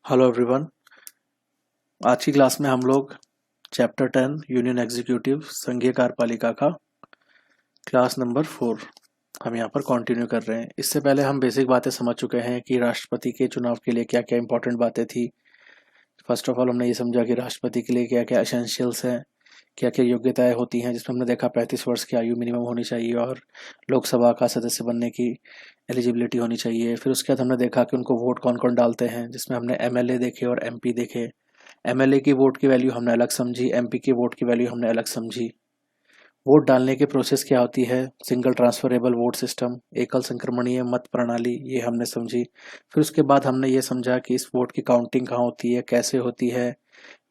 Hello everyone. आज की class में हम लोग चैप्टर 10 यूनियन एग्जीक्यूटिव संघीय कार्यपालिका का क्लास नंबर 4 हम यहाँ पर कंटिन्यू कर रहे हैं। इससे पहले हम बेसिक बातें समझ चुके हैं कि राष्ट्रपति के चुनाव के लिए क्या क्या इंपॉर्टेंट बातें थी। फर्स्ट ऑफ ऑल हमने ये समझा कि राष्ट्रपति के लिए क्या क्या एसेंशियल्स हैं, क्या क्या योग्यताएं होती हैं, जिसमें हमने देखा 35 वर्ष की आयु मिनिमम होनी चाहिए और लोकसभा का सदस्य बनने की एलिजिबिलिटी होनी चाहिए। फिर उसके बाद हमने देखा कि उनको वोट कौन कौन डालते हैं, जिसमें हमने एमएलए देखे और एमपी देखे। एमएलए की वोट की वैल्यू हमने अलग समझी, एमपी की वोट की वैल्यू हमने अलग समझी। वोट डालने की प्रोसेस क्या होती है, सिंगल ट्रांसफरेबल वोट सिस्टम, एकल संक्रमणीय मत प्रणाली, ये हमने समझी। फिर उसके बाद हमने ये समझा कि इस वोट की काउंटिंग कहाँ होती है, कैसे होती है।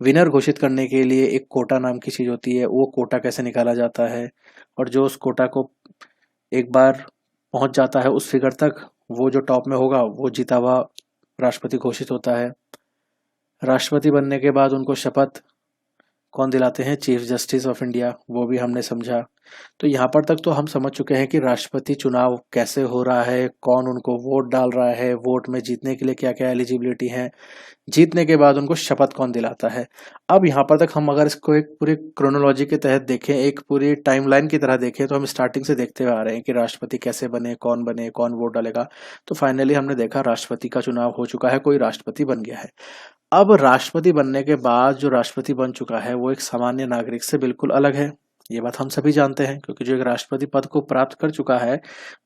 विनर घोषित करने के लिए एक कोटा नाम की चीज़ होती है, वो कोटा कैसे निकाला जाता है, और जो उस कोटा को एक बार पहुंच जाता है उस फिगर तक, वो जो टॉप में होगा वो जीता हुआ राष्ट्रपति घोषित होता है। राष्ट्रपति बनने के बाद उनको शपथ कौन दिलाते हैं, चीफ जस्टिस ऑफ इंडिया, वो भी हमने समझा। तो यहाँ पर तक तो हम समझ चुके हैं कि राष्ट्रपति चुनाव कैसे हो रहा है, कौन उनको वोट डाल रहा है, वोट में जीतने के लिए क्या क्या एलिजिबिलिटी है, जीतने के बाद उनको शपथ कौन दिलाता है। अब यहाँ पर तक हम अगर इसको एक पूरी क्रोनोलॉजी के तहत देखें, एक पूरी टाइमलाइन की तरह देखें, तो हम स्टार्टिंग से देखते हुए आ रहे हैं कि राष्ट्रपति कैसे बने, कौन वोट डालेगा। तो फाइनली हमने देखा राष्ट्रपति का चुनाव हो चुका है, कोई राष्ट्रपति बन गया है। अब राष्ट्रपति बनने के बाद जो राष्ट्रपति बन चुका है वो एक सामान्य नागरिक से बिल्कुल अलग है। ये बात हम सभी जानते हैं, क्योंकि जो एक राष्ट्रपति पद को प्राप्त कर चुका है,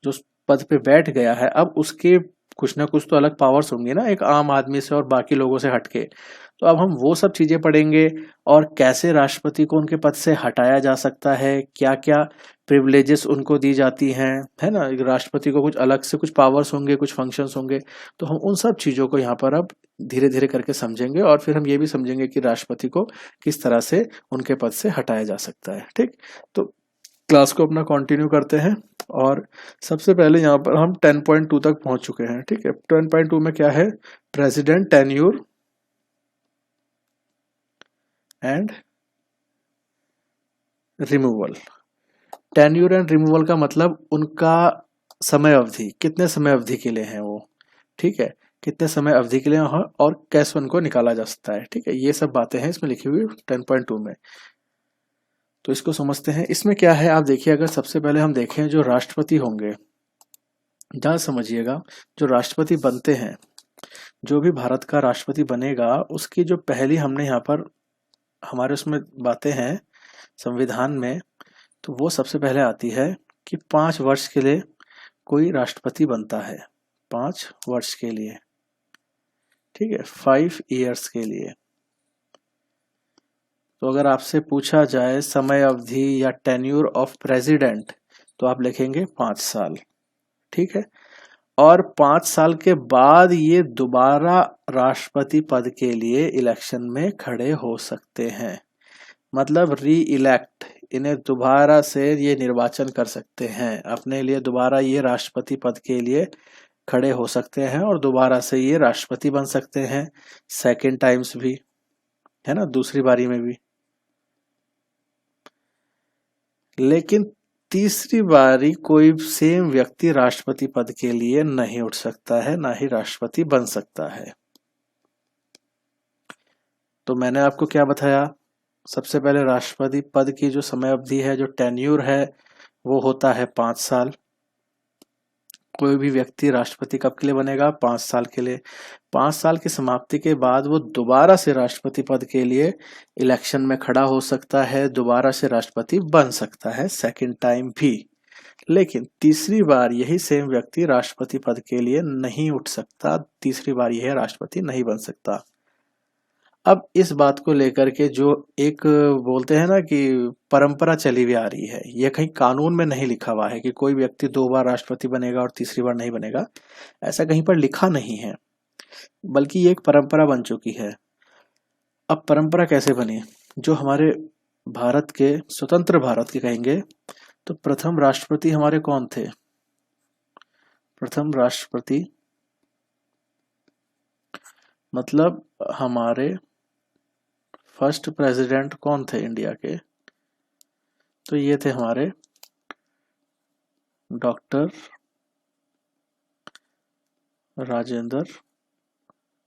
जो उस पद पे बैठ गया है, अब उसके कुछ ना कुछ तो अलग पावर्स होंगे ना, एक आम आदमी से और बाकी लोगों से हटके। तो अब हम वो सब चीजें पढ़ेंगे, और कैसे राष्ट्रपति को उनके पद से हटाया जा सकता है, क्या क्या प्रिविलेजेस उनको दी जाती हैं, है ना। एक राष्ट्रपति को कुछ अलग से कुछ पावर्स होंगे, कुछ फंक्शंस होंगे। तो हम उन सब चीजों को यहाँ पर अब धीरे धीरे करके समझेंगे, और फिर हम ये भी समझेंगे कि राष्ट्रपति को किस तरह से उनके पद से हटाया जा सकता है। ठीक, तो क्लास को अपना कंटिन्यू करते हैं। और सबसे पहले यहाँ पर हम 10.2 तक पहुंच चुके हैं। ठीक है, 10.2 में क्या है, president tenure and removal. Tenure and removal का मतलब उनका समय अवधि, कितने समय अवधि के लिए है वो। ठीक है, कितने समय अवधि के लिए और कैसे उनको निकाला जा सकता है। ठीक है, ये सब बातें हैं इसमें लिखी हुई 10.2 में। तो इसको समझते हैं। इसमें क्या है, आप देखिए, अगर सबसे पहले हम देखें जो राष्ट्रपति होंगे, ध्यान समझिएगा, जो राष्ट्रपति बनते हैं, जो भी भारत का राष्ट्रपति बनेगा, उसकी जो पहली हमने यहाँ पर हमारे उसमें बातें हैं संविधान में, तो वो सबसे पहले आती है कि 5 वर्ष के लिए कोई राष्ट्रपति बनता है। 5 वर्ष के लिए, ठीक है, 5 years के लिए। तो अगर आपसे पूछा जाए समय अवधि या टेन्यूर ऑफ प्रेसिडेंट, तो आप लिखेंगे 5 साल। ठीक है, और 5 साल के बाद ये दोबारा राष्ट्रपति पद के लिए इलेक्शन में खड़े हो सकते हैं। मतलब री इलेक्ट, इन्हें दोबारा से ये निर्वाचन कर सकते हैं, अपने लिए दोबारा ये राष्ट्रपति पद के लिए खड़े हो सकते हैं, और दोबारा से ये राष्ट्रपति बन सकते हैं, सेकेंड टाइम्स भी, है ना, दूसरी बारी में भी। लेकिन तीसरी बारी कोई सेम व्यक्ति राष्ट्रपति पद के लिए नहीं उठ सकता है, ना ही राष्ट्रपति बन सकता है। तो मैंने आपको क्या बताया, सबसे पहले राष्ट्रपति पद की जो समय अवधि है, जो टेन्यूर है, वो होता है 5 साल। कोई भी व्यक्ति राष्ट्रपति कब के लिए बनेगा, 5 साल के लिए। 5 साल की समाप्ति के बाद वो दोबारा से राष्ट्रपति पद के लिए इलेक्शन में खड़ा हो सकता है, दोबारा से राष्ट्रपति बन सकता है, सेकंड टाइम भी। लेकिन तीसरी बार यही सेम व्यक्ति राष्ट्रपति पद के लिए नहीं उठ सकता, तीसरी बार यह राष्ट्रपति नहीं बन सकता। अब इस बात को लेकर के जो एक बोलते हैं ना कि परंपरा चली हुई आ रही है, यह कहीं कानून में नहीं लिखा हुआ है कि कोई व्यक्ति 2 बार राष्ट्रपति बनेगा और तीसरी बार नहीं बनेगा, ऐसा कहीं पर लिखा नहीं है, बल्कि ये एक परंपरा बन चुकी है। अब परंपरा कैसे बनी, जो हमारे भारत के, स्वतंत्र भारत के कहेंगे, तो प्रथम राष्ट्रपति हमारे कौन थे। प्रथम राष्ट्रपति मतलब हमारे फर्स्ट प्रेसिडेंट कौन थे इंडिया के, तो ये थे हमारे डॉक्टर राजेंद्र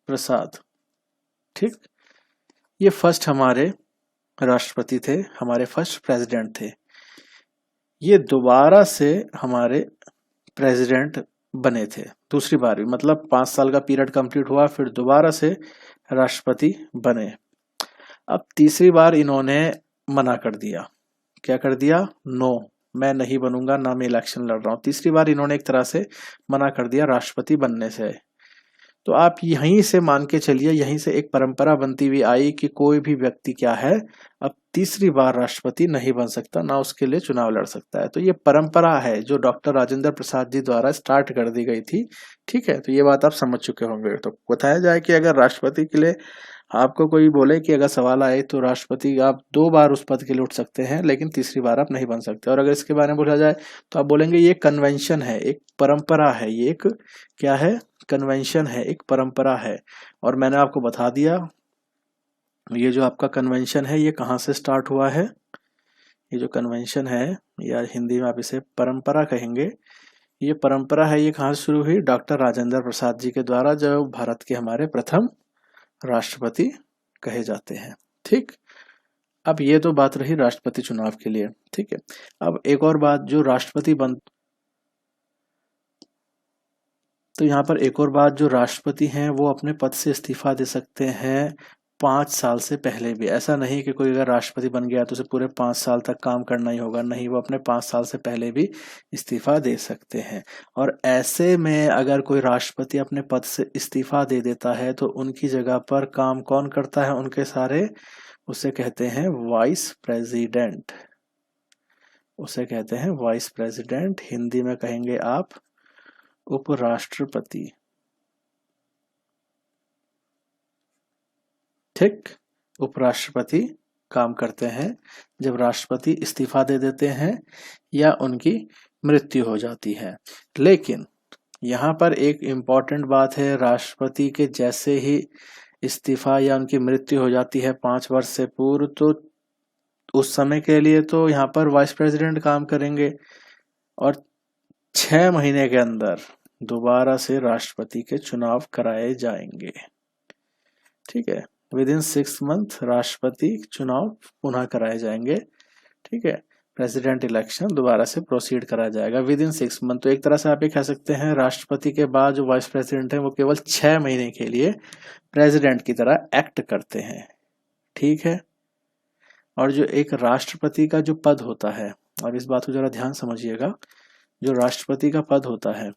प्रसाद। ठीक, ये फर्स्ट हमारे राष्ट्रपति थे, हमारे फर्स्ट प्रेसिडेंट थे। ये दोबारा से हमारे प्रेसिडेंट बने थे दूसरी बार भी, मतलब 5 साल का पीरियड कंप्लीट हुआ, फिर दोबारा से राष्ट्रपति बने। अब तीसरी बार इन्होंने मना कर दिया। क्या कर दिया? नो, मैं नहीं बनूंगा, ना मैं इलेक्शन लड़ रहा हूं। तीसरी बार इन्होंने एक तरह से मना कर दिया राष्ट्रपति बनने से। तो आप यहीं से मान के चलिए, यहीं से एक परंपरा बनती हुई आई कि कोई भी व्यक्ति क्या है, अब तीसरी बार राष्ट्रपति नहीं बन सकता, ना उसके लिए चुनाव लड़ सकता है। तो ये परंपरा है जो डॉक्टर राजेंद्र प्रसाद जी द्वारा स्टार्ट कर दी गई थी। ठीक है, तो ये बात आप समझ चुके होंगे। तो बताया जाए कि अगर राष्ट्रपति के लिए आपको कोई बोले कि अगर सवाल आए तो राष्ट्रपति आप 2 बार उस पद के लिए उठ सकते हैं, लेकिन तीसरी बार आप नहीं बन सकते। और अगर इसके बारे में बोला जाए तो आप बोलेंगे ये कन्वेंशन है, एक परंपरा है, ये एक क्या है? कन्वेंशन है, एक परंपरा है। और मैंने आपको बता दिया ये जो आपका कन्वेंशन है ये कहाँ से स्टार्ट हुआ है। ये जो कन्वेंशन है, या हिंदी में आप इसे परंपरा कहेंगे, ये परंपरा है, ये कहाँ से शुरू हुई? डॉक्टर राजेंद्र प्रसाद जी के द्वारा, जो भारत के हमारे प्रथम राष्ट्रपति कहे जाते हैं। ठीक, अब ये तो बात रही राष्ट्रपति चुनाव के लिए। ठीक है, अब एक और बात, जो राष्ट्रपति तो यहाँ पर एक और बात, जो राष्ट्रपति हैं वो अपने पद से इस्तीफा दे सकते हैं 5 साल से पहले भी। ऐसा नहीं कि कोई अगर राष्ट्रपति बन गया तो उसे पूरे 5 साल तक काम करना ही होगा, नहीं, वो अपने 5 साल से पहले भी इस्तीफा दे सकते हैं। और ऐसे में अगर कोई राष्ट्रपति अपने पद से इस्तीफा दे देता है तो उनकी जगह पर काम कौन करता है? उनके सारे, उसे कहते हैं वाइस प्रेसिडेंट। उसे कहते हैं वाइस प्रेसिडेंट, हिंदी में कहेंगे आप उपराष्ट्रपति। ठीक, उपराष्ट्रपति काम करते हैं जब राष्ट्रपति इस्तीफा दे देते हैं या उनकी मृत्यु हो जाती है। लेकिन यहाँ पर एक इम्पॉर्टेंट बात है, राष्ट्रपति के जैसे ही इस्तीफा या उनकी मृत्यु हो जाती है 5 वर्ष से पूर्व, तो उस समय के लिए तो यहाँ पर वाइस प्रेसिडेंट काम करेंगे और 6 महीने के अंदर दोबारा से राष्ट्रपति के चुनाव कराए जाएंगे। ठीक है, विद इन 6 मंथ राष्ट्रपति चुनाव पुनः कराए जाएंगे। ठीक है, प्रेसिडेंट इलेक्शन दोबारा से प्रोसीड करा जाएगा विद इन 6 मंथ। तो एक तरह से आप ये कह सकते हैं राष्ट्रपति के बाद जो वाइस प्रेसिडेंट है वो केवल 6 महीने के लिए प्रेसिडेंट की तरह एक्ट करते हैं। ठीक है, और जो एक राष्ट्रपति का जो पद होता है, अब इस बात को जरा ध्यान समझिएगा, जो राष्ट्रपति का पद होता है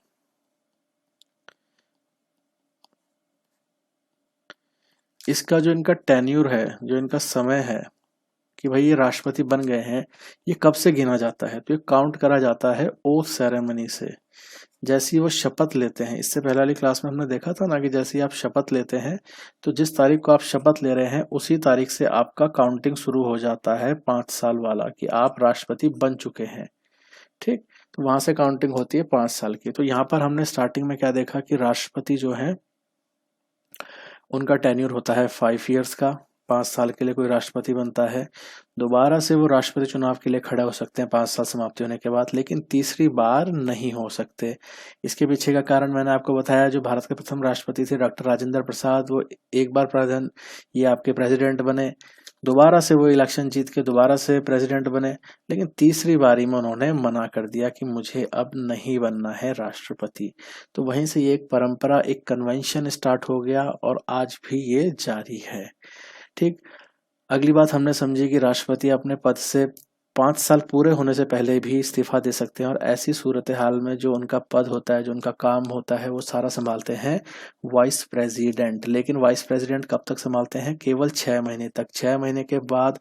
इसका जो इनका टेन्यूर है, जो इनका समय है कि भाई ये राष्ट्रपति बन गए हैं, ये कब से गिना जाता है? तो ये काउंट करा जाता है ओथ सेरेमनी से, जैसे ही वो शपथ लेते हैं। इससे पहले वाली क्लास में हमने देखा था ना कि जैसे ही आप शपथ लेते हैं तो जिस तारीख को आप शपथ ले रहे हैं उसी तारीख से आपका काउंटिंग शुरू हो जाता है 5 साल वाला, कि आप राष्ट्रपति बन चुके हैं। ठीक, तो वहां से काउंटिंग होती है 5 साल की। तो यहाँ पर हमने स्टार्टिंग में क्या देखा कि राष्ट्रपति जो है उनका टेन्यूर होता है 5 ईयर्स का, 5 साल के लिए कोई राष्ट्रपति बनता है। दोबारा से वो राष्ट्रपति चुनाव के लिए खड़े हो सकते हैं 5 साल समाप्ति होने के बाद, लेकिन तीसरी बार नहीं हो सकते। इसके पीछे का कारण मैंने आपको बताया, जो भारत के प्रथम राष्ट्रपति थे डॉक्टर राजेंद्र प्रसाद, वो एक बार ये आपके प्रेसिडेंट बने, दोबारा से वो इलेक्शन जीत के दोबारा से प्रेसिडेंट बने, लेकिन तीसरी बारी में उन्होंने मना कर दिया कि मुझे अब नहीं बनना है राष्ट्रपति। तो वहीं से ये एक परंपरा, एक कन्वेंशन स्टार्ट हो गया और आज भी ये जारी है। ठीक, अगली बात हमने समझी कि राष्ट्रपति अपने पद से 5 साल पूरे होने से पहले भी इस्तीफा दे सकते हैं, और ऐसी सूरत हाल में जो उनका पद होता है, जो उनका काम होता है, वो सारा संभालते हैं वाइस प्रेसिडेंट। लेकिन वाइस प्रेसिडेंट कब तक संभालते हैं? केवल 6 महीने तक। 6 महीने के बाद,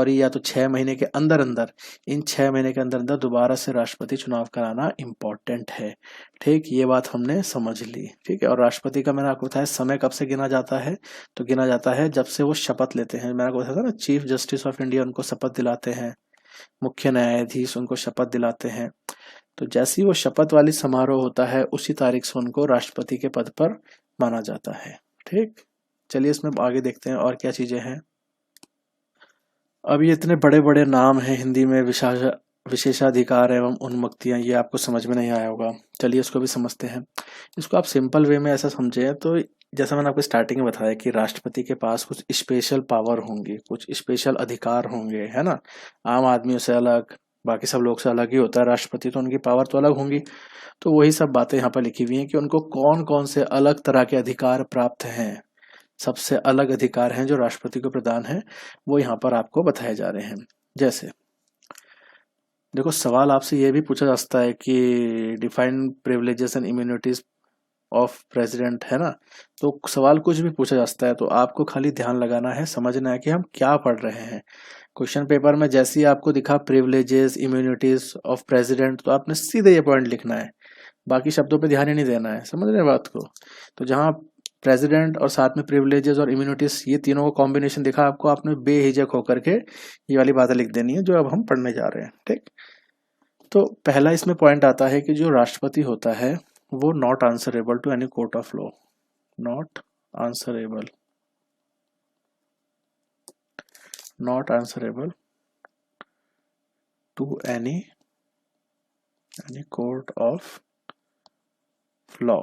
या तो 6 महीने के अंदर अंदर, इन 6 महीने के अंदर अंदर दोबारा से राष्ट्रपति चुनाव कराना इम्पोर्टेंट है। ठीक, ये बात हमने समझ ली। ठीक है, और राष्ट्रपति का मैंने आपको बताया समय कब से गिना जाता है? तो गिना जाता है जब से वो शपथ लेते हैं। मैंने आपको बताया था ना, चीफ जस्टिस ऑफ इंडिया उनको शपथ दिलाते हैं, मुख्य न्यायाधीश उनको शपथ दिलाते हैं। तो जैसे ही वो शपथ वाली समारोह होता है उसी तारीख से उनको राष्ट्रपति के पद पर माना जाता है। ठीक, चलिए इसमें आगे देखते हैं और क्या चीजें हैं। अब ये इतने बड़े बड़े नाम हैं हिंदी में, विशेषाधिकार एवं उन्मुक्तियां, ये आपको समझ में नहीं आया होगा। चलिए इसको भी समझते हैं। इसको आप सिंपल वे में ऐसा समझे तो जैसा मैंने आपको स्टार्टिंग में बताया कि राष्ट्रपति के पास कुछ स्पेशल पावर होंगी, कुछ स्पेशल अधिकार होंगे, है ना। आम आदमियों से अलग, बाकी सब लोग से अलग ही होता है राष्ट्रपति, तो उनकी पावर तो अलग होंगी। तो वही सब बातें यहाँ पर लिखी हुई हैं कि उनको कौन कौन से अलग तरह के अधिकार प्राप्त हैं। सबसे अलग अधिकार हैं जो राष्ट्रपति को प्रदान है, वो यहाँ पर आपको बताए जा रहे हैं। जैसे देखो, सवाल आपसे ये भी पूछा जा सकता है कि define privileges and immunities of president, है ना। तो सवाल कुछ भी पूछा जा सकता है, तो आपको खाली ध्यान लगाना है, समझना है कि हम क्या पढ़ रहे हैं। क्वेश्चन पेपर में जैसे ही आपको दिखा प्रिविलेजेस इम्यूनिटीज ऑफ प्रेसिडेंट, तो आपने सीधे ये पॉइंट लिखना है, बाकी शब्दों पे ध्यान ही नहीं देना है। समझ रहे हैं बात को। तो जहाँ प्रेसिडेंट और साथ में प्रिविलेजेस और इम्यूनिटीज, ये तीनों का कॉम्बिनेशन दिखा आपको, आपने बेहिजक होकर के ये वाली बातें लिख देनी है जो अब हम पढ़ने जा रहे हैं। ठीक। तो पहला इसमें पॉइंट आता है कि जो राष्ट्रपति होता है वो not answerable to any court of law. Not answerable, not answerable to any court of law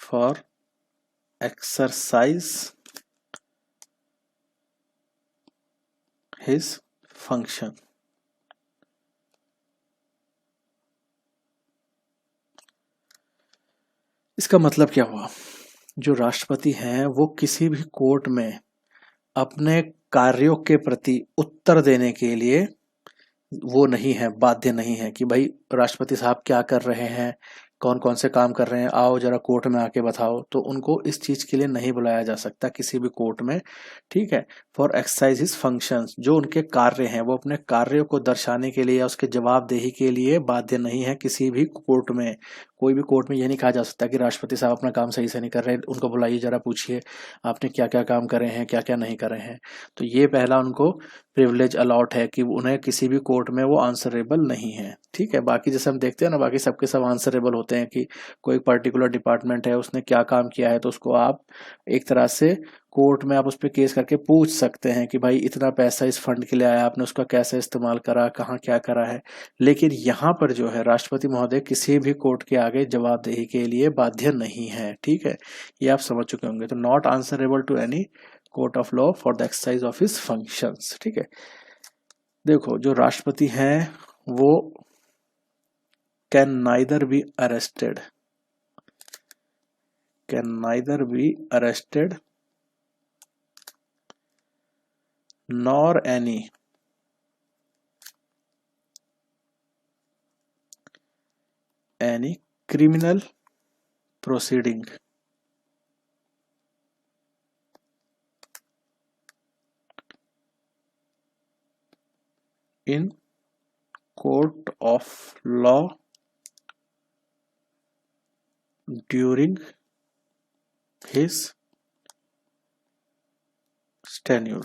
for exercise his function. इसका मतलब क्या हुआ? जो राष्ट्रपति हैं वो किसी भी कोर्ट में अपने कार्यों के प्रति उत्तर देने के लिए वो नहीं है, बाध्य नहीं है कि भाई राष्ट्रपति साहब क्या कर रहे हैं, कौन कौन से काम कर रहे हैं, आओ जरा कोर्ट में आके बताओ। तो उनको इस चीज के लिए नहीं बुलाया जा सकता किसी भी कोर्ट में। ठीक है। फॉर एक्सरसाइज हिज फंक्शंस, जो उनके कार्य हैं वो अपने कार्यों को दर्शाने के लिए या उसके जवाबदेही के लिए बाध्य नहीं है किसी भी कोर्ट में। कोई भी कोर्ट में यह नहीं कहा जा सकता कि राष्ट्रपति साहब अपना काम सही से नहीं कर रहे, उनको बुलाइए, जरा पूछिए आपने क्या क्या काम करे हैं, क्या क्या नहीं करे हैं। तो ये पहला उनको प्रिविलेज अलॉट है कि उन्हें किसी भी कोर्ट में वो आंसरेबल नहीं है। ठीक है। बाकी जैसे हम देखते हैं ना, बाकी सबके सब आंसरेबल होते हैं कि कोई पर्टिकुलर डिपार्टमेंट है, उसने क्या काम किया है, तो उसको आप एक तरह से कोर्ट में आप उस पर केस करके पूछ सकते हैं कि भाई इतना पैसा इस फंड के लिए आया, आपने उसका कैसे इस्तेमाल करा, कहाँ क्या करा है। लेकिन यहाँ पर जो है राष्ट्रपति महोदय किसी भी कोर्ट के आगे जवाबदेही के लिए बाध्य नहीं है। ठीक है। ये आप समझ चुके होंगे। तो not answerable to any court of law for the exercise of his functions. ठीक है। देखो, जो राष्ट्रपति हैं वो can neither be arrested, can neither be arrested nor any criminal proceeding in court of law during his tenure।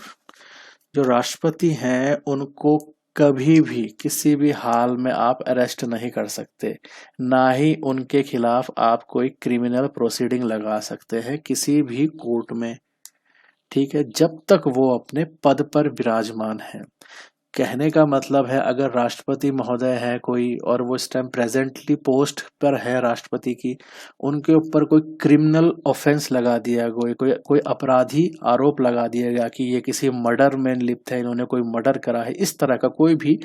जो राष्ट्रपति हैं उनको कभी भी किसी भी हाल में आप अरेस्ट नहीं कर सकते, ना ही उनके खिलाफ आप कोई क्रिमिनल प्रोसीडिंग लगा सकते हैं किसी भी कोर्ट में। ठीक है। जब तक वो अपने पद पर विराजमान है। कहने का मतलब है, अगर राष्ट्रपति महोदय है कोई और वो इस टाइम प्रेजेंटली पोस्ट पर है राष्ट्रपति की, उनके ऊपर कोई क्रिमिनल ऑफेंस लगा दिया, कोई कोई कोई अपराधी आरोप लगा दिया गया कि ये किसी मर्डर में लिप्त है, इन्होंने कोई मर्डर करा है, इस तरह का कोई भी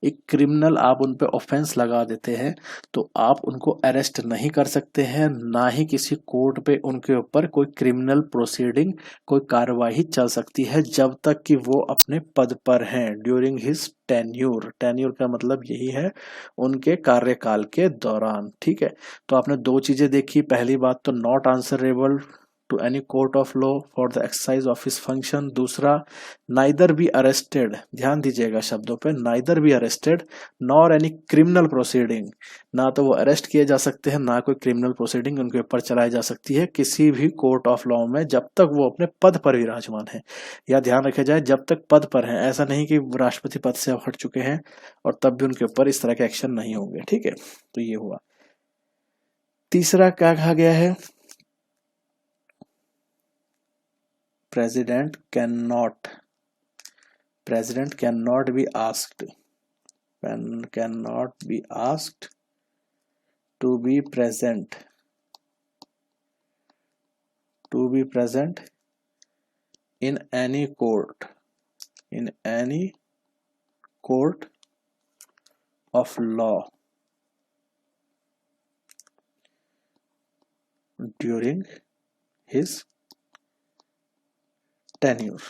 एक क्रिमिनल आप उन पे ऑफेंस लगा देते हैं, तो आप उनको अरेस्ट नहीं कर सकते हैं, ना ही किसी कोर्ट पे उनके ऊपर कोई क्रिमिनल प्रोसीडिंग, कोई कार्यवाही चल सकती है जब तक कि वो अपने पद पर हैं ड्यूरिंग हिज टेन्यूर। टेन्यूर का मतलब यही है, उनके कार्यकाल के दौरान। ठीक है। तो आपने दो चीजें देखी। पहली बात तो not answerable to any court of law for the exercise of his function. दूसरा, नाइदर बी अरेस्टेड, ध्यान दीजिएगा शब्दों पे, neither be arrested nor any criminal proceeding, ना तो वो अरेस्ट किए जा सकते हैं, ना कोई क्रिमिनल प्रोसीडिंग उनके ऊपर चलाई जा सकती है किसी भी कोर्ट ऑफ लॉ में जब तक वो अपने पद पर विराजमान है। या ध्यान रखा जाए, जब तक पद पर है, ऐसा नहीं कि राष्ट्रपति पद से हट चुके हैं और तब भी उनके ऊपर इस तरह के एक्शन नहीं होंगे। ठीक है। तो ये हुआ। तीसरा क्या कहा गया है? president cannot president cannot be asked, cannot be asked to be present in any court of law during his tenure.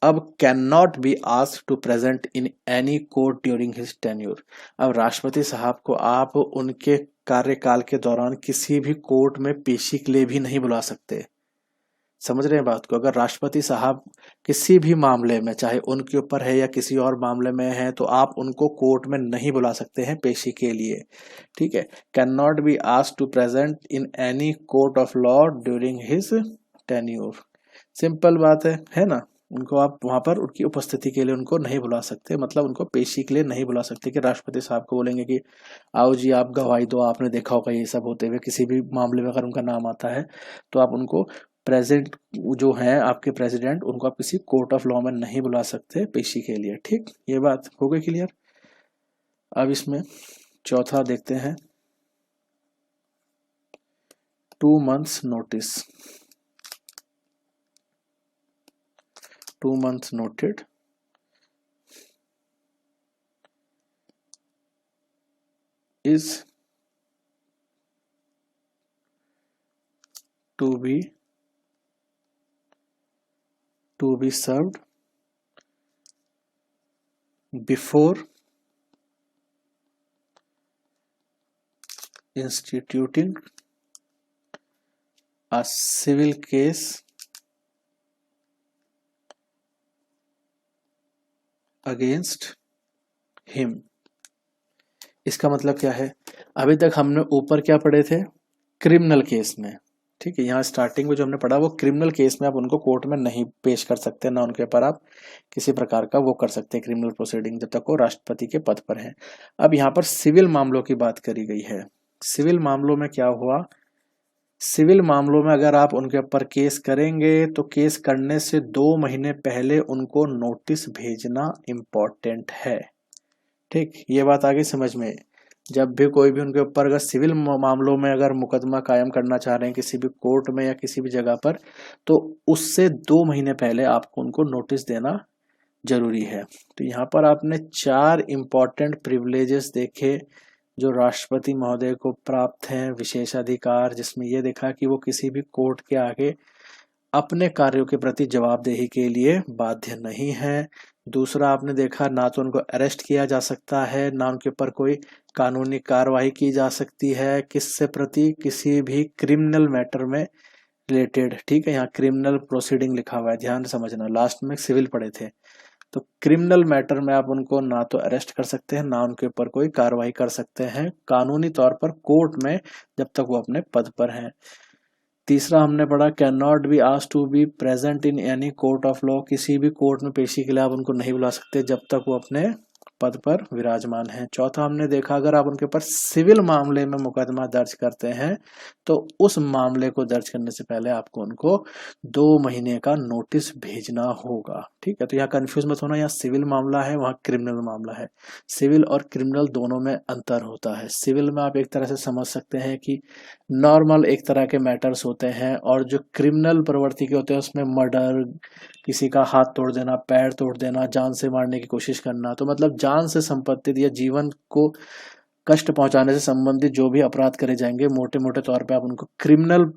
अब can not be asked to present in any court during his tenure. अब राष्ट्रपति साहब को आप उनके कार्यकाल के दौरान किसी भी कोर्ट में पेशी के लिए भी नहीं बुला सकते। समझ रहे हैं बात को? अगर राष्ट्रपति साहब किसी भी मामले में, चाहे उनके ऊपर है या किसी और मामले में है, तो आप उनको कोर्ट में नहीं बुला सकते हैं पेशी के लिए। ठीक है, can not be asked to present in any court of law during his tenure. Simple बात है ना? उनको आप वहां पर उनकी उपस्थिति के लिए उनको नहीं बुला सकते, मतलब उनको पेशी के लिए नहीं बुला सकते कि राष्ट्रपति साहब को बोलेंगे कि आओ जी आप गवाही दो। आपने देखा होगा ये सब होते हुए, किसी भी मामले में अगर उनका नाम आता है तो आप उनको प्रेजेंट जो है आपके प्रेसिडेंट, उनको आप किसी कोर्ट ऑफ लॉ में नहीं बुला सकते पेशी के लिए। ठीक, ये बात हो गई क्लियर। अब इसमें चौथा देखते हैं, 2 months notice। 2 months noted is to be served before instituting a civil case against him। इसका मतलब क्या है? अभी तक हमने ऊपर क्या पढ़े थे? क्रिमिनल केस में। ठीक है, यहाँ स्टार्टिंग में जो हमने पढ़ा वो क्रिमिनल केस में आप उनको कोर्ट में नहीं पेश कर सकते, ना उनके ऊपर आप किसी प्रकार का वो कर सकते हैं क्रिमिनल प्रोसीडिंग, जब तक वो राष्ट्रपति के पद पर हैं। अब यहाँ पर सिविल मामलों की बात करी गई है। सिविल मामलों में क्या हुआ? सिविल मामलों में अगर आप उनके ऊपर केस करेंगे तो केस करने से 2 महीने पहले उनको नोटिस भेजना इम्पोर्टेंट है। ठीक, ये बात आगे समझ में। जब भी कोई भी उनके ऊपर अगर सिविल मामलों में अगर मुकदमा कायम करना चाह रहे हैं किसी भी कोर्ट में या किसी भी जगह पर, तो उससे 2 महीने पहले आपको उनको नोटिस देना जरूरी है। तो यहाँ पर आपने 4 इम्पोर्टेंट प्रिविलेजेस देखे जो राष्ट्रपति महोदय को प्राप्त हैं, विशेषाधिकार, जिसमें यह देखा कि वो किसी भी कोर्ट के आगे अपने कार्यों के प्रति जवाबदेही के लिए बाध्य नहीं है। दूसरा आपने देखा, ना तो उनको अरेस्ट किया जा सकता है, ना उनके ऊपर कोई कानूनी कार्रवाई की जा सकती है किससे प्रति, किसी भी क्रिमिनल मैटर में रिलेटेड। ठीक है, यहाँ क्रिमिनल प्रोसीडिंग लिखा हुआ है, ध्यान से समझना, लास्ट में सिविल पढ़े थे। तो क्रिमिनल मैटर में आप उनको ना तो अरेस्ट कर सकते हैं, ना उनके ऊपर कोई कार्रवाई कर सकते हैं कानूनी तौर पर कोर्ट में, जब तक वो अपने पद पर हैं। तीसरा हमने पढ़ा, can not be asked to be present in any court of law. किसी भी कोर्ट में पेशी के लिए आप उनको नहीं बुला सकते जब तक वो अपने पद पर विराजमान है। चौथा हमने देखा, अगर आप उनके ऊपर सिविल मामले में मुकदमा दर्ज करते हैं तो उस मामले को दर्ज करने से पहले आपको उनको 2 महीने का नोटिस भेजना होगा। ठीक है, तो यहाँ कंफ्यूज मत होना, यहाँ सिविल मामला है, वहाँ क्रिमिनल मामला है। सिविल और क्रिमिनल दोनों में अंतर होता है। सिविल में आप एक तरह से समझ सकते हैं कि नॉर्मल एक तरह के मैटर्स होते हैं, और जो क्रिमिनल प्रवृत्ति के होते हैं उसमें मर्डर, किसी का हाथ तोड़ देना, पैर तोड़ देना, जान से मारने की कोशिश करना, तो मतलब जान से संबंधित या जीवन को कष्ट पहुंचाने से संबंधित जो भी अपराध करे जाएंगे, मोटे मोटे तौर पे आप उनको क्रिमिनल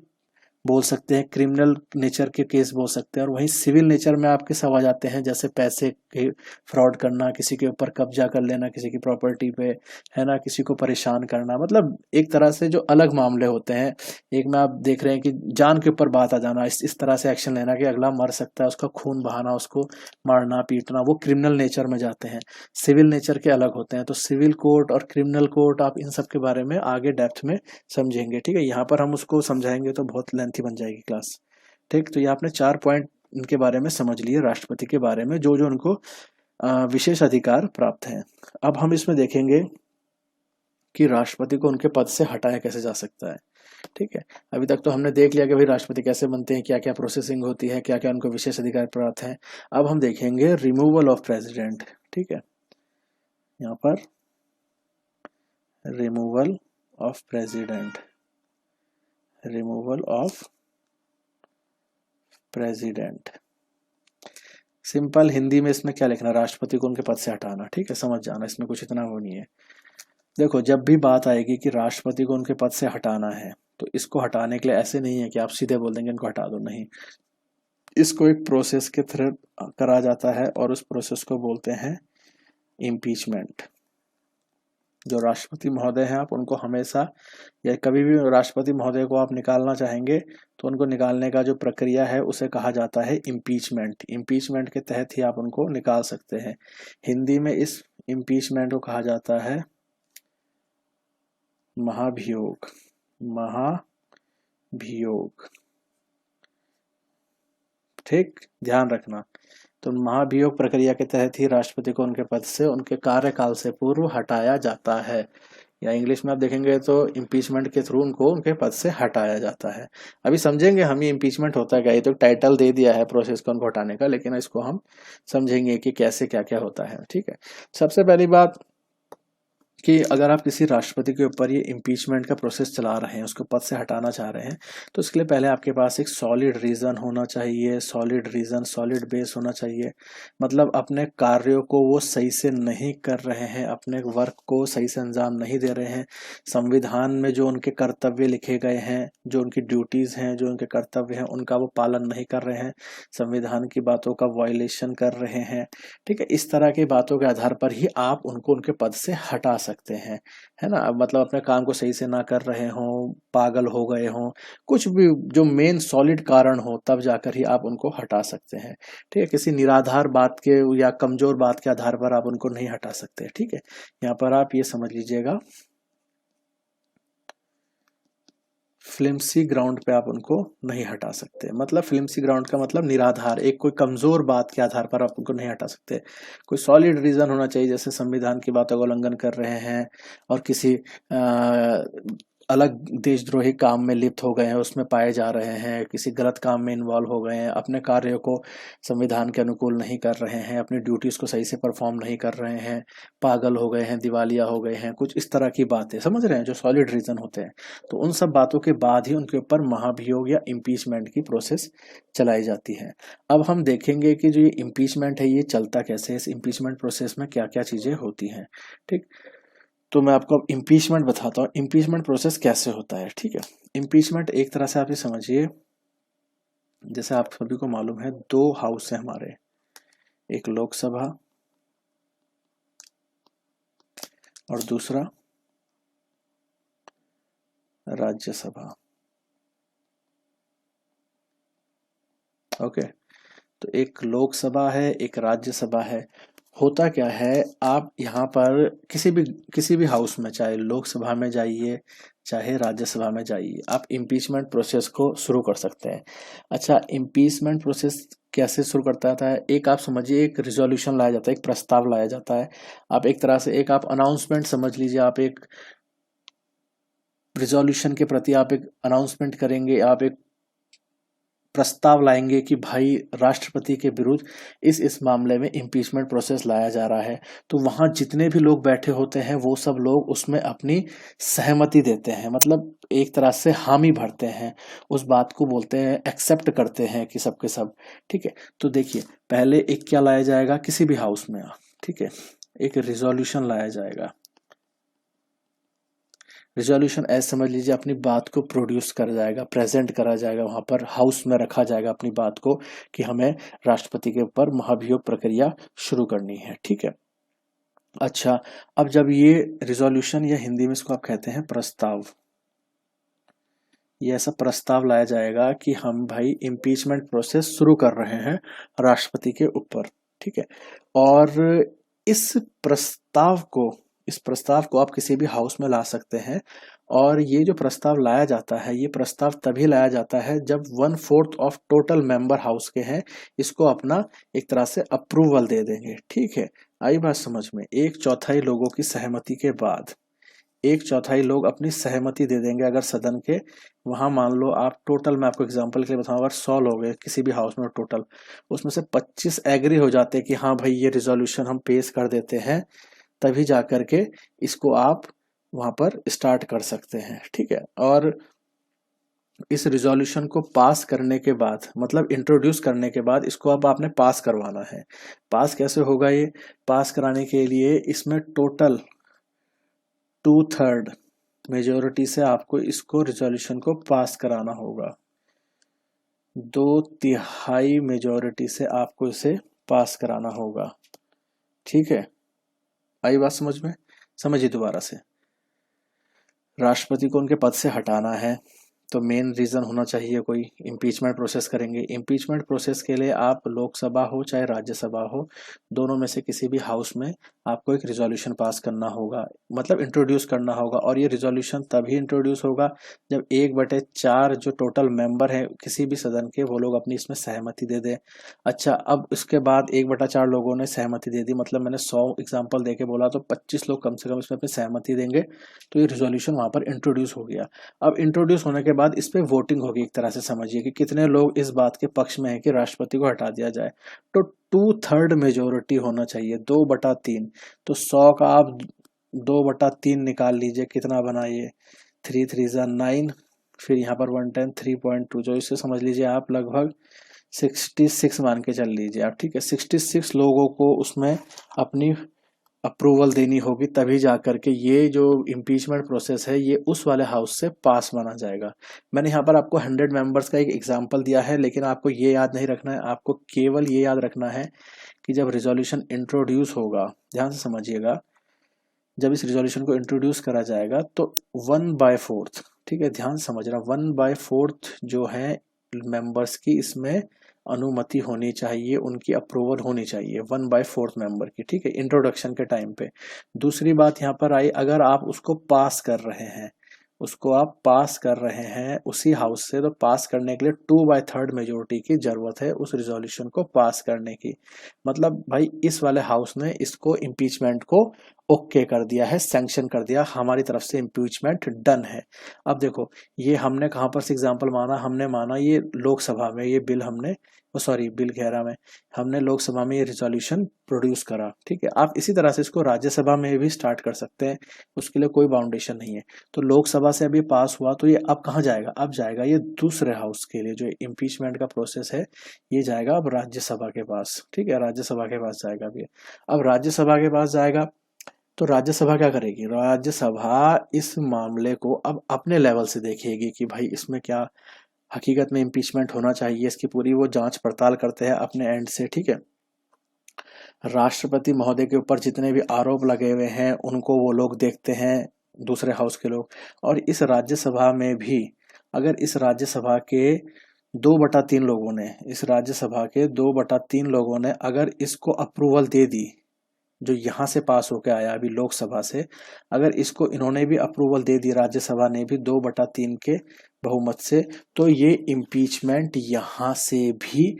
बोल सकते हैं, क्रिमिनल नेचर के केस बोल सकते हैं। और वहीं सिविल नेचर में आपके सब आ जाते हैं, जैसे पैसे के फ्रॉड करना, किसी के ऊपर कब्जा कर लेना किसी की प्रॉपर्टी पे, है ना, किसी को परेशान करना, मतलब एक तरह से जो अलग मामले होते हैं। एक में आप देख रहे हैं कि जान के ऊपर बात आ जाना, इस तरह से एक्शन लेना कि अगला मर सकता है, उसका खून बहाना, उसको मारना पीटना, वो क्रिमिनल नेचर में जाते हैं। सिविल नेचर के अलग होते हैं। तो सिविल कोर्ट और क्रिमिनल कोर्ट, आप इन सब के बारे में आगे डेप्थ में समझेंगे। ठीक है, यहाँ पर हम उसको समझाएंगे तो बहुत लेंथी बन जाएगी क्लास। ठीक, तो ये आपने 4 पॉइंट इनके बारे में समझ लिए, राष्ट्रपति के बारे में, जो जो उनको विशेष अधिकार प्राप्त हैं। अब हम इसमें देखेंगे कि राष्ट्रपति को उनके पद से हटाया कैसे जा सकता है। ठीक है, अभी तक तो हमने देख लिया कि भाई राष्ट्रपति कैसे बनते हैं, क्या क्या प्रोसेसिंग होती है, क्या क्या उनको विशेष अधिकार प्राप्त हैं। अब हम देखेंगे रिमूवल ऑफ प्रेसिडेंट। ठीक है, यहाँ पर removal of president, removal of president. Simple Hindi में इसमें क्या लिखना, राष्ट्रपति को उनके पद से हटाना। ठीक है, समझ जाना, इसमें कुछ इतना वो नहीं है। देखो जब भी बात आएगी कि राष्ट्रपति को उनके पद से हटाना है, तो इसको हटाने के लिए ऐसे नहीं है कि आप सीधे बोल देंगे इनको हटा दो, नहीं। इसको एक प्रोसेस के थ्रू करा जाता है और उस प्रोसेस को बोलते हैं इम्पीचमेंट। जो राष्ट्रपति महोदय हैं आप उनको हमेशा, या कभी भी राष्ट्रपति महोदय को आप निकालना चाहेंगे तो उनको निकालने का जो प्रक्रिया है उसे कहा जाता है इम्पीचमेंट। इम्पीचमेंट के तहत ही आप उनको निकाल सकते हैं। हिंदी में इस इम्पीचमेंट को कहा जाता है महाभियोग। महाभियोग, ठीक, ध्यान रखना। तो महाभियोग प्रक्रिया के तहत ही राष्ट्रपति को उनके पद से उनके कार्यकाल से पूर्व हटाया जाता है, या इंग्लिश में आप देखेंगे तो इम्पीचमेंट के थ्रू उनको उनके पद से हटाया जाता है। अभी समझेंगे हम ये इम्पीचमेंट होता है क्या। ये तो टाइटल दे दिया है प्रोसेस को उनको हटाने का, लेकिन इसको हम समझेंगे कि कैसे क्या क्या होता है। ठीक है, सबसे पहली बात कि अगर आप किसी राष्ट्रपति के ऊपर ये इम्पीचमेंट का प्रोसेस चला रहे हैं, उसको पद से हटाना चाह रहे हैं, तो इसके लिए पहले आपके पास एक सॉलिड रीजन होना चाहिए। सॉलिड रीजन, सॉलिड बेस होना चाहिए। मतलब अपने कार्यों को वो सही से नहीं कर रहे हैं, अपने वर्क को सही से अंजाम नहीं दे रहे हैं। संविधान में जो उनके कर्तव्य लिखे गए हैं, जो उनकी ड्यूटीज हैं, जो उनके कर्तव्य हैं, उनका वो पालन नहीं कर रहे हैं, संविधान की बातों का वायलेशन कर रहे हैं। ठीक है, इस तरह की बातों के आधार पर ही आप उनको उनके पद से हटा सकते हैं, है ना। मतलब अपने काम को सही से ना कर रहे हों, पागल हो गए हों, कुछ भी जो मेन सॉलिड कारण हो, तब जाकर ही आप उनको हटा सकते हैं। ठीक है, किसी निराधार बात के या कमजोर बात के आधार पर आप उनको नहीं हटा सकते। ठीक है, यहाँ पर आप ये समझ लीजिएगा, फ्लिम्सी ग्राउंड पे आप उनको नहीं हटा सकते। मतलब फ्लिम्सी ग्राउंड का मतलब निराधार, एक कोई कमजोर बात के आधार पर आप उनको नहीं हटा सकते। कोई सॉलिड रीजन होना चाहिए, जैसे संविधान की बातों का उल्लंघन कर रहे हैं और किसी अलग देशद्रोही काम में लिप्त हो गए हैं, उसमें पाए जा रहे हैं, किसी गलत काम में इन्वॉल्व हो गए हैं, अपने कार्यों को संविधान के अनुकूल नहीं कर रहे हैं, अपनी ड्यूटीज को सही से परफॉर्म नहीं कर रहे हैं, पागल हो गए हैं, दिवालिया हो गए हैं, कुछ इस तरह की बातें, समझ रहे हैं, जो सॉलिड रीजन होते हैं। तो उन सब बातों के बाद ही उनके ऊपर महाभियोग या इम्पीचमेंट की प्रोसेस चलाई जाती है। अब हम देखेंगे कि जो ये इम्पीचमेंट है ये चलता कैसे है, इस इम्पीचमेंट प्रोसेस में क्या क्या चीजें होती हैं। ठीक, तो मैं आपको अब इम्पीचमेंट बताता हूँ, इम्पीचमेंट प्रोसेस कैसे होता है। ठीक है, इम्पीचमेंट एक तरह से आप ये समझिए, जैसे आप सभी को मालूम है 2 हाउस है हमारे, एक लोकसभा और दूसरा राज्यसभा। ओके, तो एक लोकसभा है, एक राज्यसभा है। होता क्या है, आप यहाँ पर किसी भी हाउस में, चाहे लोकसभा में जाइए चाहे राज्यसभा में जाइए, आप इम्पीचमेंट प्रोसेस को शुरू कर सकते हैं। अच्छा, इम्पीचमेंट प्रोसेस कैसे शुरू करता है, एक आप समझिए, एक रिजोल्यूशन लाया जाता है, एक प्रस्ताव लाया जाता है। आप एक तरह से एक आप अनाउंसमेंट समझ लीजिए, आप एक रिजोल्यूशन के प्रति आप एक अनाउंसमेंट करेंगे, आप एक प्रस्ताव लाएंगे कि भाई राष्ट्रपति के विरुद्ध इस मामले में इम्पीचमेंट प्रोसेस लाया जा रहा है। तो वहां जितने भी लोग बैठे होते हैं वो सब लोग उसमें अपनी सहमति देते हैं, मतलब एक तरह से हामी भरते हैं, उस बात को बोलते हैं, एक्सेप्ट करते हैं कि सबके सब। ठीक है, तो देखिए पहले एक क्या लाया जाएगा किसी भी हाउस में, ठीक है, एक रिजोल्यूशन लाया जाएगा। रिजोल्यूशन ऐसे समझ लीजिए, अपनी बात को प्रोड्यूस करा जाएगा, प्रेजेंट करा जाएगा, वहां पर हाउस में रखा जाएगा अपनी बात को कि हमें राष्ट्रपति के ऊपर महाभियोग प्रक्रिया शुरू करनी है। ठीक है, अच्छा, अब जब ये रिजोल्यूशन, या हिंदी में इसको आप कहते हैं प्रस्ताव, ये ऐसा प्रस्ताव लाया जाएगा कि हम भाई इम्पीचमेंट प्रोसेस शुरू कर रहे हैं राष्ट्रपति के ऊपर। ठीक है, और इस प्रस्ताव को आप किसी भी हाउस में ला सकते हैं। और ये जो प्रस्ताव लाया जाता है, ये प्रस्ताव तभी लाया जाता है जब 1/4 ऑफ टोटल मेंबर हाउस के हैं इसको अपना एक तरह से अप्रूवल दे देंगे। ठीक है, आई बात समझ में, 1/4 लोगों की सहमति के बाद 1/4 लोग अपनी सहमति दे देंगे। अगर सदन के वहां मान लो आप टोटल, मैं आपको एग्जांपल के लिए बताऊं, अगर 100 लोग हैं किसी भी हाउस में टोटल, उसमें से 25 एग्री हो जाते हैं कि हाँ भाई ये रिजोल्यूशन हम पेश कर देते हैं, तभी जाकर के इसको आप वहाँ पर स्टार्ट कर सकते हैं, ठीक है। और इस रिजोल्यूशन को पास करने के बाद, मतलब इंट्रोड्यूस करने के बाद, इसको अब आपने पास करवाना है। पास कैसे होगा ये? पास कराने के लिए इसमें टोटल 2/3 मेजोरिटी से आपको इसको रिजोल्यूशन को पास कराना होगा। 2/3 मेजोरिटी से आपको इसे पास कराना होगा, ठीक है। आई बात समझ में? समझिए दोबारा से। राष्ट्रपति को उनके पद से हटाना है, तो मेन रीज़न होना चाहिए कोई, इम्पीचमेंट प्रोसेस करेंगे। इम्पीचमेंट प्रोसेस के लिए आप लोकसभा हो चाहे राज्यसभा हो, दोनों में से किसी भी हाउस में आपको एक रिजोल्यूशन पास करना होगा, मतलब इंट्रोड्यूस करना होगा। और ये रिजोल्यूशन तभी इंट्रोड्यूस होगा जब 1/4 जो टोटल मेंबर हैं किसी भी सदन के, वो लोग अपनी इसमें सहमति दे दें। अच्छा, अब इसके बाद 1/4 लोगों ने सहमति दे दी, मतलब मैंने 100 एग्जाम्पल दे के बोला, तो 25 लोग कम से कम इसमें अपनी सहमति देंगे, तो ये रिजोल्यूशन वहाँ पर इंट्रोड्यूस हो गया। अब इंट्रोड्यूस होने के बाद इस पे वोटिंग होगी, एक तरह से समझिए कि कितने लोग इस बात के पक्ष में है कि राष्ट्रपति को हटा दिया जाए। तो 2/3 मेजोरिटी होना चाहिए, 2/3। तो 100 का आप 2/3 निकाल लीजिए, कितना बना ये, 3 3 जा 9, फिर यहाँ पर 110 3.2, जो इसे समझ लीजिए आप लगभग 66 मान के चल लीजिए आप, ठीक है। 66 लोगों को उसमें अपनी अप्रूवल देनी होगी, तभी जा करके ये जो इम्पीचमेंट प्रोसेस है ये उस वाले हाउस से पास माना जाएगा। मैंने यहाँ पर आपको 100 मेंबर्स का एक एग्जांपल दिया है, लेकिन आपको ये याद नहीं रखना है, आपको केवल ये याद रखना है कि जब रिजोल्यूशन इंट्रोड्यूस होगा, ध्यान से समझिएगा, जब इस रिजोल्यूशन को इंट्रोड्यूस करा जाएगा तो 1/4, ठीक है, ध्यान से समझना, 1/4 जो है मेंबर्स की इसमें अनुमति होनी चाहिए, उनकी अप्रूवल होनी चाहिए 1/4 मेंबर की, ठीक है, इंट्रोडक्शन के टाइम पे। दूसरी बात यहाँ पर आई, अगर आप उसको पास कर रहे हैं, उसको आप पास कर रहे हैं उसी हाउस से, तो पास करने के लिए 2/3 मेजोरिटी की जरूरत है उस रिजोल्यूशन को पास करने की। मतलब भाई इस वाले हाउस ने इसको इम्पीचमेंट को ओके कर दिया है, सैंक्शन कर दिया, हमारी तरफ से इम्पीचमेंट डन है। अब देखो, ये हमने कहाँ पर से एग्जांपल माना, हमने माना ये लोकसभा में, ये बिल हमने, सॉरी बिल कह रहा मैं, हमने लोकसभा में ये रिजोल्यूशन प्रोड्यूस करा, ठीक है। आप इसी तरह से इसको राज्यसभा में भी स्टार्ट कर सकते हैं, उसके लिए कोई बाउंडेशन नहीं है। तो लोकसभा से अभी पास हुआ, तो ये अब कहाँ जाएगा? अब जाएगा ये दूसरे हाउस के लिए, जो इम्पीचमेंट का प्रोसेस है ये जाएगा अब राज्यसभा के पास, ठीक है, राज्यसभा के पास जाएगा अभी। अब राज्यसभा के पास जाएगा तो राज्यसभा क्या करेगी? राज्यसभा इस मामले को अब अपने लेवल से देखेगी कि भाई इसमें क्या हकीकत में इम्पीचमेंट होना चाहिए, इसकी पूरी वो जांच पड़ताल करते हैं अपने एंड से, ठीक है। राष्ट्रपति महोदय के ऊपर जितने भी आरोप लगे हुए हैं उनको वो लोग देखते हैं, दूसरे हाउस के लोग। और इस राज्यसभा में भी, अगर इस राज्यसभा के 2/3 लोगों ने, इस राज्यसभा के 2/3 लोगों ने अगर इसको अप्रूवल दे दी, जो यहाँ से पास होकर आया अभी लोकसभा से, अगर इसको इन्होंने भी अप्रूवल दे दी, राज्यसभा ने भी 2/3 के बहुमत से, तो ये इम्पीचमेंट यहाँ से भी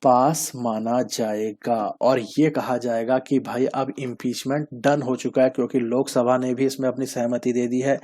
पास माना जाएगा और ये कहा जाएगा कि भाई अब इम्पीचमेंट डन हो चुका है, क्योंकि लोकसभा ने भी इसमें अपनी सहमति दे दी है,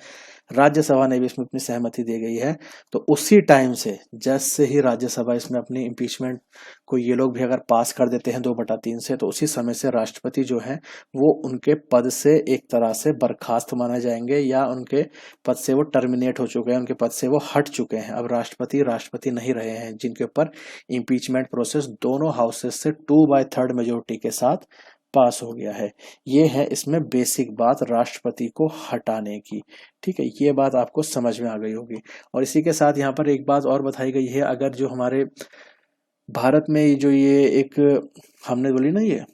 राज्यसभा ने भी इसमें अपनी सहमति दे गई है। तो उसी टाइम से, जैसे ही राज्यसभा इसमें अपनी इम्पीचमेंट को ये लोग भी अगर पास कर देते हैं 2/3 से, तो उसी समय से राष्ट्रपति जो है वो उनके पद से एक तरह से बर्खास्त माने जाएंगे, या उनके पद से वो टर्मिनेट हो चुके हैं, उनके पद से वो हट चुके हैं। अब राष्ट्रपति नहीं रहे हैं, जिनके ऊपर इम्पीचमेंट प्रोसेस दोनों हाउसेस से 2/3 मेजोरिटी के साथ पास हो गया है। ये है इसमें बेसिक बात राष्ट्रपति को हटाने की, ठीक है। ये बात आपको समझ में आ गई होगी। और इसी के साथ यहाँ पर एक बात और बताई गई है, अगर जो हमारे भारत में जो ये एक हमने बोली ना, ये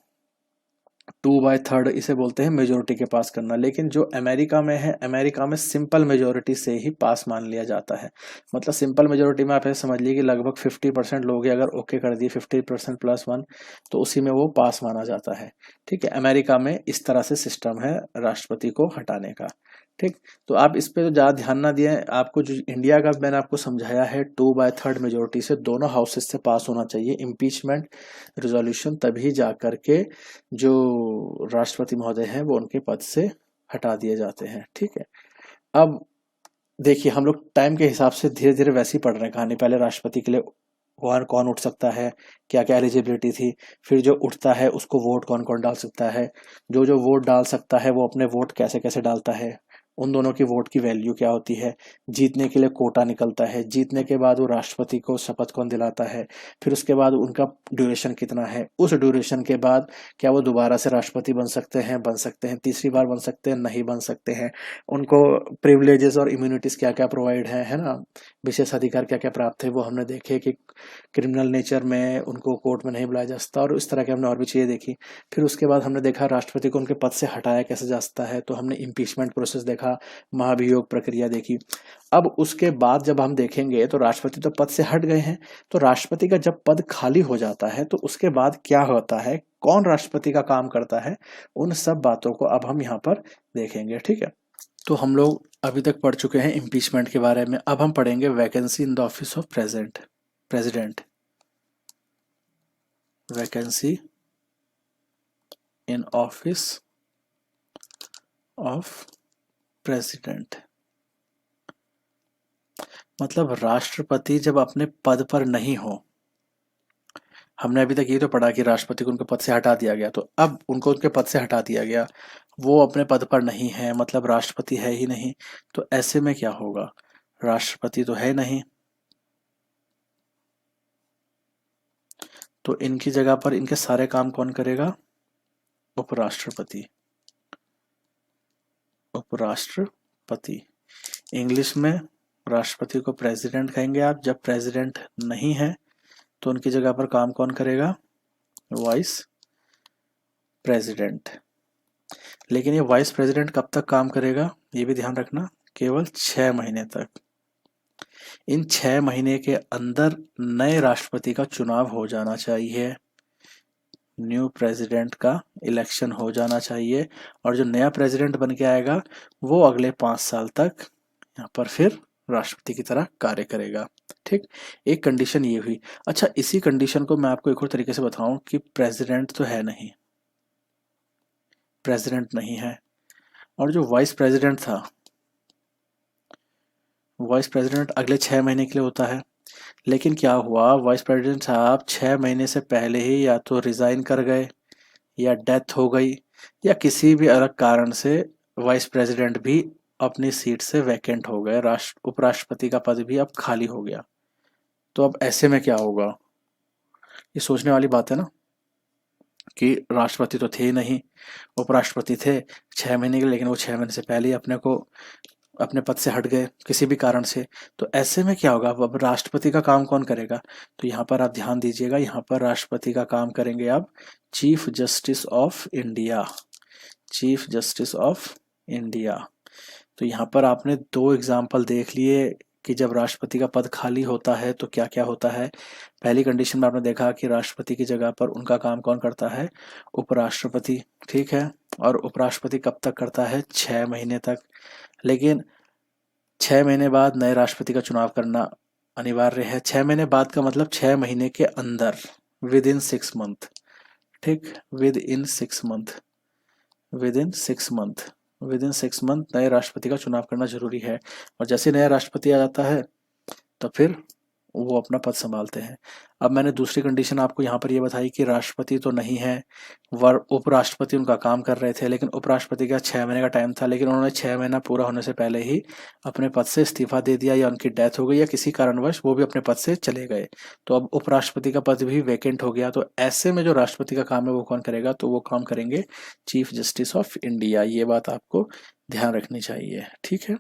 2/3 इसे बोलते हैं मेजोरिटी के पास करना, लेकिन जो अमेरिका में है, अमेरिका में सिंपल मेजोरिटी से ही पास मान लिया जाता है। मतलब सिंपल मेजोरिटी में आप ऐसे समझ लीजिए कि लगभग 50% लोग अगर ओके कर दिए, 50% +1, तो उसी में वो पास माना जाता है, ठीक है। अमेरिका में इस तरह से सिस्टम है राष्ट्रपति को हटाने का, ठीक। तो आप इस पे तो ज़्यादा ध्यान ना दिए, आपको जो इंडिया का मैंने आपको समझाया है 2/3 मेजोरिटी से दोनों हाउसेस से पास होना चाहिए इम्पीचमेंट रिजोल्यूशन, तभी जा करके जो राष्ट्रपति महोदय हैं वो उनके पद से हटा दिए जाते हैं, ठीक है। अब देखिए, हम लोग टाइम के हिसाब से धीरे धीरे वैसे ही पढ़ रहे हैं कहानी। पहले राष्ट्रपति के लिए कौन कौन उठ सकता है, क्या क्या एलिजिबिलिटी थी, फिर जो उठता है उसको वोट कौन कौन डाल सकता है, जो जो वोट डाल सकता है वो अपने वोट कैसे कैसे डालता है, उन दोनों की वोट की वैल्यू क्या होती है, जीतने के लिए कोटा निकलता है, जीतने के बाद वो राष्ट्रपति को शपथ कौन दिलाता है, फिर उसके बाद उनका ड्यूरेशन कितना है, उस ड्यूरेशन के बाद क्या वो दोबारा से राष्ट्रपति बन सकते हैं, तीसरी बार बन सकते हैं, नहीं बन सकते हैं, उनको प्रिविलेजेस और इम्यूनिटीज क्या क्या प्रोवाइड है ना, विशेष अधिकार क्या क्या प्राप्त है वो हमने देखे कि क्रिमिनल नेचर में उनको कोर्ट में नहीं बुलाया जा सकता, और इस तरह के हमने और भी चीज़ें देखी। फिर उसके बाद हमने देखा राष्ट्रपति को उनके पद से हटाया कैसे जा सकता है, तो हमने इम्पीचमेंट प्रोसेस देखा, महाभियोग प्रक्रिया देखी। अब उसके बाद जब हम देखेंगे तो राष्ट्रपति तो पद से हट गए हैं, तो राष्ट्रपति का जब पद खाली हो जाता है तो उसके बाद क्या होता है, कौन राष्ट्रपति का काम करता है, उन सब बातों को अब हम यहाँ पर देखेंगे। ठीक है, तो हम लोग अभी तक पढ़ चुके हैं इम्पीचमेंट के बारे में। अब हम पढ़ेंगे vacancy in the office of president. Vacancy in office of president मतलब राष्ट्रपति जब अपने पद पर नहीं हो। हमने अभी तक ये तो पढ़ा कि राष्ट्रपति को उनके पद से हटा दिया गया, तो अब उनको उनके पद से हटा दिया गया, वो अपने पद पर नहीं है, मतलब राष्ट्रपति है ही नहीं। तो ऐसे में क्या होगा, राष्ट्रपति तो है नहीं, तो इनकी जगह पर इनके सारे काम कौन करेगा, उपराष्ट्रपति। उपराष्ट्रपति इंग्लिश में राष्ट्रपति को प्रेसिडेंट कहेंगे आप। जब प्रेसिडेंट नहीं है तो उनकी जगह पर काम कौन करेगा, वाइस प्रेसिडेंट। लेकिन ये वाइस प्रेसिडेंट कब तक काम करेगा, ये भी ध्यान रखना, केवल 6 महीने तक। इन 6 महीने के अंदर नए राष्ट्रपति का चुनाव हो जाना चाहिए, न्यू प्रेसिडेंट का इलेक्शन हो जाना चाहिए, और जो नया प्रेसिडेंट बन के आएगा वो अगले 5 साल तक यहाँ पर फिर राष्ट्रपति की तरह कार्य करेगा। ठीक, एक कंडीशन ये हुई। अच्छा, इसी कंडीशन को मैं आपको एक और तरीके से बताऊं कि प्रेसिडेंट तो है नहीं, प्रेसिडेंट नहीं है, और जो वाइस प्रेसिडेंट था, वाइस प्रेसिडेंट अगले 6 महीने के लिए होता है। लेकिन क्या हुआ, वाइस प्रेसिडेंट साहब 6 महीने से पहले ही या तो रिजाइन कर गए, या डेथ हो गई, या किसी भी अलग कारण से वाइस प्रेसिडेंट भी अपनी सीट से वैकेंट हो गए, उपराष्ट्रपति का पद भी अब खाली हो गया। तो अब ऐसे में क्या होगा, ये सोचने वाली बात है ना, कि राष्ट्रपति तो थे ही नहीं, उपराष्ट्रपति थे 6 महीने के लिए, लेकिन वो 6 महीने से पहले ही अपने पद से हट गए किसी भी कारण से। तो ऐसे में क्या होगा, अब राष्ट्रपति का काम कौन करेगा, तो यहाँ पर आप ध्यान दीजिएगा, यहाँ पर राष्ट्रपति का काम करेंगे अब chief justice of India, chief justice of India. तो यहाँ पर आपने 2 एग्जाम्पल देख लिए कि जब राष्ट्रपति का पद खाली होता है तो क्या क्या होता है। पहली कंडीशन में आपने देखा कि राष्ट्रपति की जगह पर उनका काम कौन करता है, उपराष्ट्रपति। ठीक है, और उपराष्ट्रपति कब तक करता है, 6 महीने तक। लेकिन 6 महीने बाद नए राष्ट्रपति का चुनाव करना अनिवार्य है। 6 महीने बाद का मतलब 6 महीने के अंदर, विद इन 6 मंथ। ठीक, with in 6 month, with in 6 month, with in 6 month नए राष्ट्रपति का चुनाव करना जरूरी है। और जैसे नया राष्ट्रपति आ जाता है तो फिर वो अपना पद संभालते हैं। अब मैंने दूसरी कंडीशन आपको यहाँ पर ये बताई कि राष्ट्रपति तो नहीं है, उपराष्ट्रपति उनका काम कर रहे थे, लेकिन उपराष्ट्रपति का 6 महीने का टाइम था, लेकिन उन्होंने 6 महीना पूरा होने से पहले ही अपने पद से इस्तीफा दे दिया, या उनकी डेथ हो गई, या किसी कारणवश वो भी अपने पद से चले गए। तो अब उपराष्ट्रपति का पद भी वैकेंट हो गया। तो ऐसे में जो राष्ट्रपति का काम है वो कौन करेगा, तो वो काम करेंगे चीफ जस्टिस ऑफ इंडिया। ये बात आपको ध्यान रखनी चाहिए। ठीक है,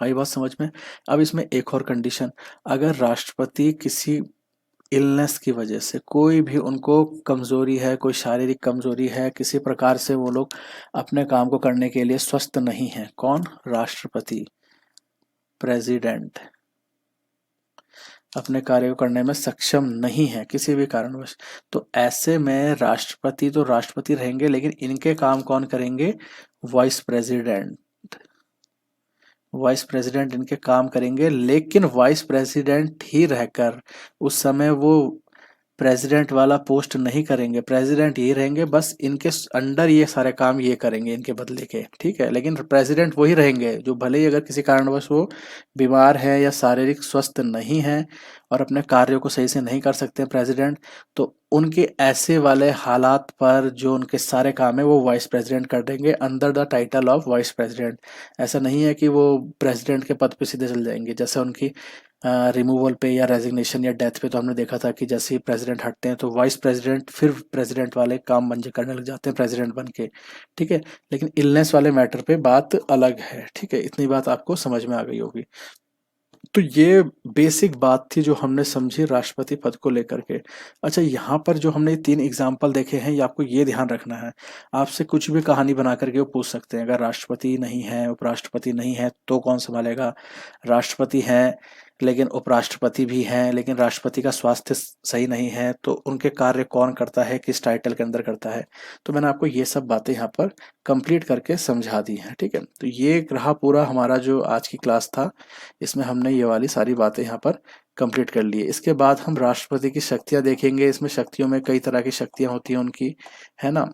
आई बात समझ में। अब इसमें एक और कंडीशन, अगर राष्ट्रपति किसी इलनेस की वजह से, कोई भी उनको कमजोरी है, कोई शारीरिक कमजोरी है, किसी प्रकार से वो लोग अपने काम को करने के लिए स्वस्थ नहीं है, कौन, राष्ट्रपति, प्रेसिडेंट अपने कार्य को करने में सक्षम नहीं है किसी भी कारणवश, तो ऐसे में राष्ट्रपति तो राष्ट्रपति रहेंगे, लेकिन इनके काम कौन करेंगे, वाइस प्रेसिडेंट। वाइस प्रेसिडेंट इनके काम करेंगे, लेकिन वाइस प्रेसिडेंट ही रहकर उस समय वो प्रेसिडेंट वाला पोस्ट नहीं करेंगे, प्रेसिडेंट ये रहेंगे, बस इनके अंडर ये सारे काम ये करेंगे इनके बदले के, ठीक है। लेकिन प्रेसिडेंट वही रहेंगे जो भले ही अगर किसी कारणवश वो बीमार है या शारीरिक स्वस्थ नहीं है और अपने कार्यों को सही से नहीं कर सकते हैं प्रेसिडेंट, तो उनके ऐसे वाले हालात पर जो उनके सारे काम है वो वाइस प्रेसिडेंट कर देंगे under the title of vice president. ऐसा नहीं है कि वो प्रेसिडेंट के पद पे सीधे चल जाएंगे। जैसे उनकी रिमूवल पे या रेजिग्नेशन या डेथ पे तो हमने देखा था कि जैसे ही प्रेसिडेंट हटते हैं तो वाइस प्रेसिडेंट फिर प्रेसिडेंट वाले काम मंजे करने लग जाते हैं प्रेसिडेंट बन के, ठीक है। लेकिन इलनेस वाले मैटर पे बात अलग है, ठीक है। इतनी बात आपको समझ में आ गई होगी। तो ये बेसिक बात थी जो हमने समझी राष्ट्रपति पद को लेकर के। अच्छा, यहाँ पर जो हमने 3 एग्जाम्पल देखे हैं, ये आपको ये ध्यान रखना है, आपसे कुछ भी कहानी बना करके वो पूछ सकते हैं। अगर राष्ट्रपति नहीं है, उपराष्ट्रपति नहीं है तो कौन संभालेगा, राष्ट्रपति हैं लेकिन उपराष्ट्रपति भी हैं लेकिन राष्ट्रपति का स्वास्थ्य सही नहीं है तो उनके कार्य कौन करता है, किस टाइटल के अंदर करता है। तो मैंने आपको ये सब बातें यहाँ पर कंप्लीट करके समझा दी हैं, ठीक है। तो ये रहा पूरा हमारा जो आज की क्लास था, इसमें हमने ये वाली सारी बातें यहाँ पर कंप्लीट कर ली है। इसके बाद हम राष्ट्रपति की शक्तियाँ देखेंगे। इसमें शक्तियों में कई तरह की शक्तियाँ होती हैं उनकी, है ना,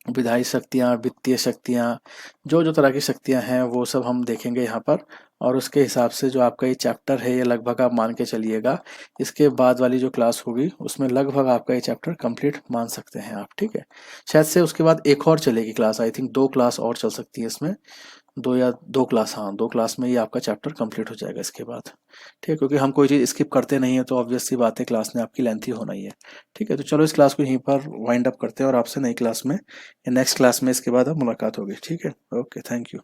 विधायी शक्तियाँ, वित्तीय शक्तियाँ, जो जो तरह की शक्तियाँ हैं वो सब हम देखेंगे यहाँ पर। और उसके हिसाब से जो आपका ये चैप्टर है ये लगभग आप मान के चलिएगा इसके बाद वाली जो क्लास होगी उसमें लगभग आपका ये चैप्टर कंप्लीट मान सकते हैं आप, ठीक है। शायद से उसके बाद एक और चलेगी क्लास, आई थिंक 2 क्लास और चल सकती है इसमें, 2 क्लास, हाँ 2 क्लास में ये आपका चैप्टर कंप्लीट हो जाएगा इसके बाद, ठीक है। क्योंकि हम कोई चीज़ स्किप करते नहीं है तो ऑब्वियस सी बात है क्लास ने आपकी लेंथी होना ही है, ठीक है। तो चलो इस क्लास को यहीं पर वाइंड अप करते हैं और आपसे नई क्लास में या नेक्स्ट क्लास में इसके बाद अब मुलाकात होगी, ठीक है। Okay, thank you.